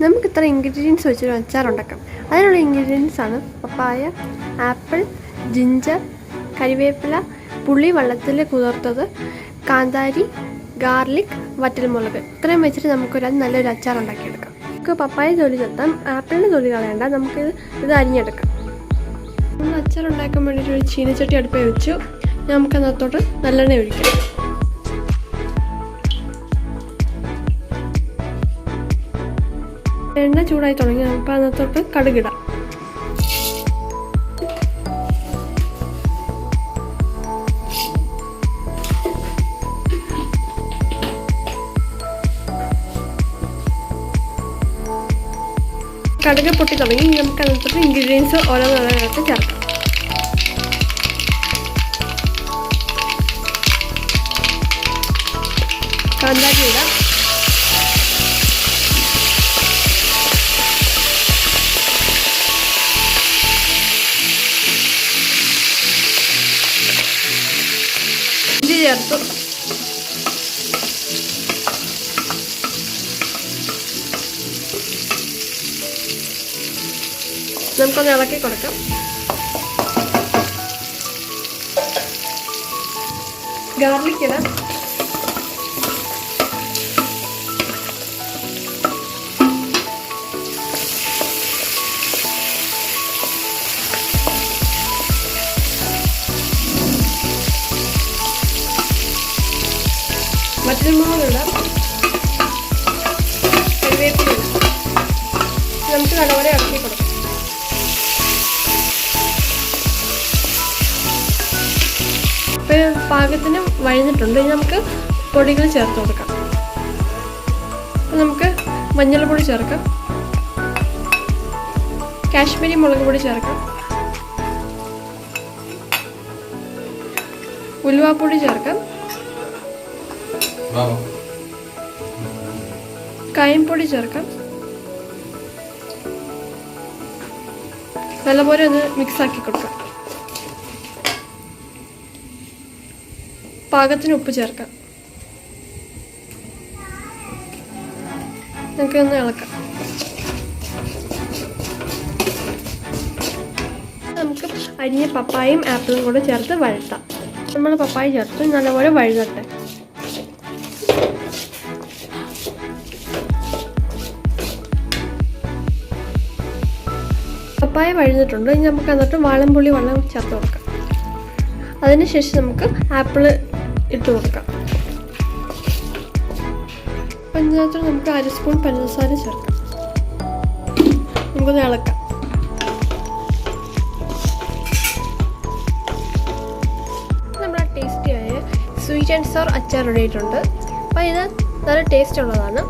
നമുക്ക് ഇത്ര ഇൻഗ്രീഡിയൻസ് വെച്ചൊരു അച്ചാർ ഉണ്ടാക്കാം. അതിനുള്ള ഇൻഗ്രീഡിയൻസ് ആണ് പപ്പായ, ആപ്പിൾ, ജിഞ്ചർ, കരിവേപ്പില, പുളി വെള്ളത്തിൽ കുതിർത്തത്, കാന്താരി, ഗാർലിക്, വറ്റൽമുളക്. ഇത്രയും വെച്ചിട്ട് നമുക്കൊരു നല്ലൊരു അച്ചാർ ഉണ്ടാക്കിയെടുക്കാം. നമുക്ക് പപ്പായ തൊലി ചെത്താം, ആപ്പിളിൻ്റെ തൊലി കളയണ്ട. ഇത് അരിഞ്ഞെടുക്കാം. നമ്മൾ അച്ചാർ ഉണ്ടാക്കാൻ വേണ്ടിയിട്ട് ഒരു ചീനച്ചട്ടി അടുപ്പിൽ വെച്ചു. നമുക്കതിനകത്തോട്ട് നല്ലെണ്ണ ഒഴിക്കാം. എണ്ണ ചൂടായി തുടങ്ങി. നമുക്ക് അതിനകത്തോട്ട് കടുകിടാം. കടുക് പൊട്ടി തുടങ്ങി. നമുക്ക് അതിനകത്തോട്ട് ഇൻഗ്രീഡിയൻസ് ഓരോന്നോരോന്നായിട്ട് ചേർക്കാം. കാന്താരി ഇടാം. ഇഞ്ചി ചേർത്തു. നമുക്കൊന്ന് ഇളക്കി കൊടുക്കാം. ഗാർലിക് ഇടാം. വറ്റൽമുളക് ഇടാം. കരിവേപ്പില ഇടാം. നമുക്ക് നല്ലപോലെ ഇളക്കി കൊടുക്കാം. ഇപ്പോൾ പാകത്തിന് വഴഞ്ഞിട്ടുണ്ട്. ഇനി നമുക്ക് പൊടികൾ ചേർത്ത് കൊടുക്കാം. നമുക്ക് മഞ്ഞൾപ്പൊടി ചേർക്കാം, കാശ്മീരി മുളക് പൊടി ചേർക്കാം, ഉലുവാപ്പൊടി ചേർക്കാം, കായംപൊടി ചേർക്കാം. നല്ലപോലെ ഒന്ന് മിക്സാക്കി കൊടുക്കാം. പാകത്തിന് ഉപ്പ് ചേർക്കാം. നമുക്കൊന്ന് ഇളക്കാം. നമുക്ക് അരിഞ്ഞ പപ്പായയും ആപ്പിളും കൂടെ ചേർത്ത് വഴറ്റാം. നമ്മൾ പപ്പായ ചേർത്ത് നല്ലപോലെ വഴുതട്ടെ. പപ്പായ വഴുതിട്ടുണ്ട്. ഇനി നമുക്ക് എന്നിട്ട് വാളൻപുളി വെള്ളം ചേർത്ത് കൊടുക്കാം. അതിനുശേഷം നമുക്ക് ആപ്പിള് ഇട്ട് കൊടുക്കാം. അപ്പം ഇതിനകത്ത് നമുക്ക് 1 സ്പൂൺ പഞ്ചസാര ചേർക്കാം. നമുക്കൊന്ന് ഇളക്കാം. നമ്മുടെ ടേസ്റ്റിയായ സ്വീറ്റ് ആൻഡ് സോർ അച്ചാർ റെഡി ആയിട്ടുണ്ട്. അപ്പോൾ ഇത് നല്ല ടേസ്റ്റ് ഉള്ളതാണ്.